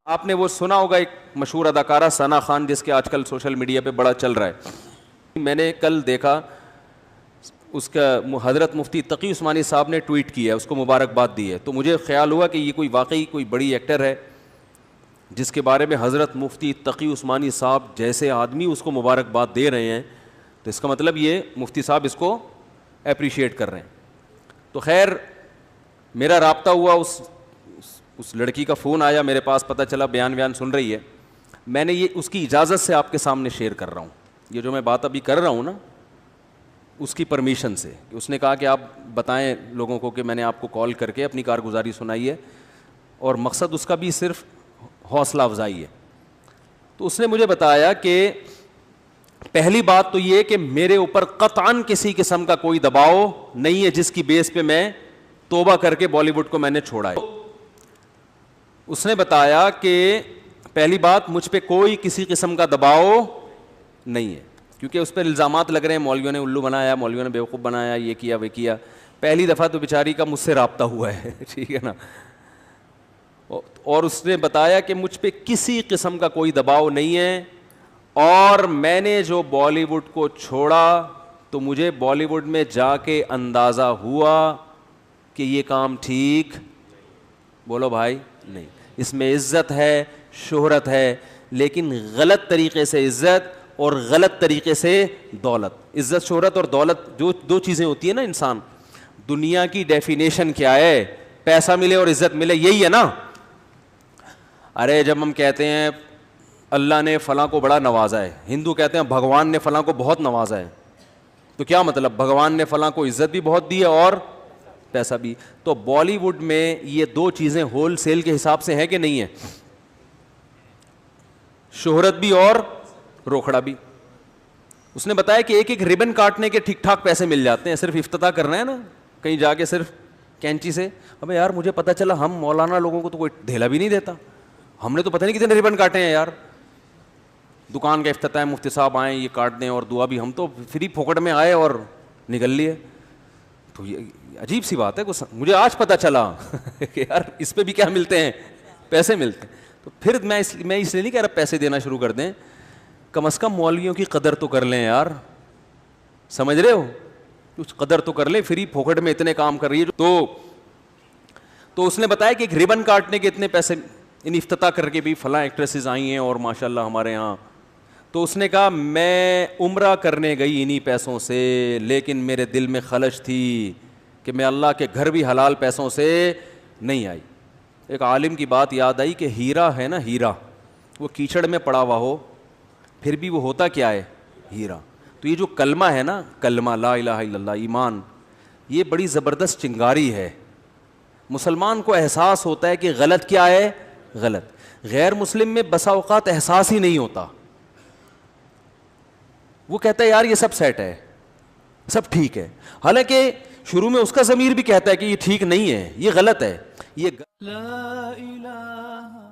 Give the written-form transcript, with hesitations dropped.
آپ نے وہ سنا ہوگا ایک مشہور اداکارہ ثنا خان جس کے آج کل سوشل میڈیا پہ بڑا چل رہا ہے. میں نے کل دیکھا اس کا حضرت مفتی تقی عثمانی صاحب نے ٹویٹ کیا ہے, اس کو مبارکباد دی ہے. تو مجھے خیال ہوا کہ یہ کوئی واقعی کوئی بڑی ایکٹر ہے جس کے بارے میں حضرت مفتی تقی عثمانی صاحب جیسے آدمی اس کو مبارکباد دے رہے ہیں, تو اس کا مطلب یہ مفتی صاحب اس کو اپریشیٹ کر رہے ہیں. تو خیر میرا رابطہ ہوا, اس لڑکی کا فون آیا میرے پاس, پتہ چلا بیان سن رہی ہے. میں نے یہ اس کی اجازت سے آپ کے سامنے شیئر کر رہا ہوں. یہ جو میں بات ابھی کر رہا ہوں نا, اس کی پرمیشن سے. اس نے کہا کہ آپ بتائیں لوگوں کو کہ میں نے آپ کو کال کر کے اپنی کارگزاری سنائی ہے, اور مقصد اس کا بھی صرف حوصلہ افزائی ہے. تو اس نے مجھے بتایا کہ پہلی بات تو یہ کہ میرے اوپر قطعاً کسی قسم کا کوئی دباؤ نہیں ہے جس کی بیس پہ میں توبہ کر کے بالی ووڈ کو میں نے چھوڑا ہے. اس نے بتایا کہ پہلی بات مجھ پہ کوئی کسی قسم کا دباؤ نہیں ہے, کیونکہ اس پہ الزامات لگ رہے ہیں مولویوں نے الو بنایا, مولویوں نے بیوقوف بنایا, یہ کیا وہ کیا. پہلی دفعہ تو بیچاری کا مجھ سے رابطہ ہوا ہے, ٹھیک ہے نا. اور اس نے بتایا کہ مجھ پہ کسی قسم کا کوئی دباؤ نہیں ہے, اور میں نے جو بالی ووڈ کو چھوڑا تو مجھے بالی ووڈ میں جا کے اندازہ ہوا کہ یہ کام ٹھیک, بولو بھائی, نہیں. اس میں عزت ہے, شہرت ہے, لیکن غلط طریقے سے عزت اور غلط طریقے سے دولت. عزت شہرت اور دولت جو دو چیزیں ہوتی ہیں نا انسان, دنیا کی ڈیفینیشن کیا ہے؟ پیسہ ملے اور عزت ملے, یہی ہے نا. ارے جب ہم کہتے ہیں اللہ نے فلاں کو بڑا نوازا ہے, ہندو کہتے ہیں بھگوان نے فلاں کو بہت نوازا ہے, تو کیا مطلب؟ بھگوان نے فلاں کو عزت بھی بہت دی ہے اور پیسہ بھی. تو بالی ووڈ میں یہ دو چیزیں ہول سیل کے حساب سے ہیں کہ نہیں ہے؟ شہرت بھی اور روکھڑا بھی. اس نے بتایا کہ ایک ایک ربن کاٹنے کے ٹھیک ٹھاک پیسے مل جاتے ہیں, صرف افتتاح کرنا ہے نا کہیں جا کے صرف کینچی سے. ابے یار مجھے پتا چلا ہم مولانا لوگوں کو تو کوئی دھیلا بھی نہیں دیتا, ہم نے تو پتہ نہیں کتنے ربن کاٹے ہیں یار. دکان کا افتتاح ہے, مفتی صاحب آئیں یہ کاٹ دیں اور دعا بھی, ہم تو فری پھوکٹ میں آئے اور نکل لیے. تو یہ عجیب سی بات ہے, مجھے آج پتہ چلا کہ یار اس پہ بھی کیا ملتے ہیں, پیسے ملتے ہیں. تو پھر میں اس لیے نہیں کہہ رہا پیسے دینا شروع کر دیں, کم از کم مولویوں کی قدر تو کر لیں یار, سمجھ رہے ہو, کچھ قدر تو کر لیں. فری پھوکٹ میں اتنے کام کر رہی ہے. تو اس نے بتایا کہ ایک ربن کاٹنے کے اتنے پیسے, ان افتتاح کر کے بھی فلاں ایکٹریسز آئی ہیں اور ماشاءاللہ ہمارے یہاں. تو اس نے کہا میں عمرہ کرنے گئی انہی پیسوں سے, لیکن میرے دل میں خلش تھی کہ میں اللہ کے گھر بھی حلال پیسوں سے نہیں آئی. ایک عالم کی بات یاد آئی کہ ہیرا ہے نا, ہیرا وہ کیچڑ میں پڑا ہوا ہو پھر بھی وہ ہوتا کیا ہے؟ ہیرا. تو یہ جو کلمہ ہے نا, کلمہ لا الہ الا اللہ, ایمان, یہ بڑی زبردست چنگاری ہے. مسلمان کو احساس ہوتا ہے کہ غلط کیا ہے, غلط. غیر مسلم میں بسا اوقات احساس ہی نہیں ہوتا, وہ کہتا ہے یار یہ سب سیٹ ہے, سب ٹھیک ہے, حالانکہ شروع میں اس کا ضمیر بھی کہتا ہے کہ یہ ٹھیک نہیں ہے, یہ غلط ہے, یہ لا الہ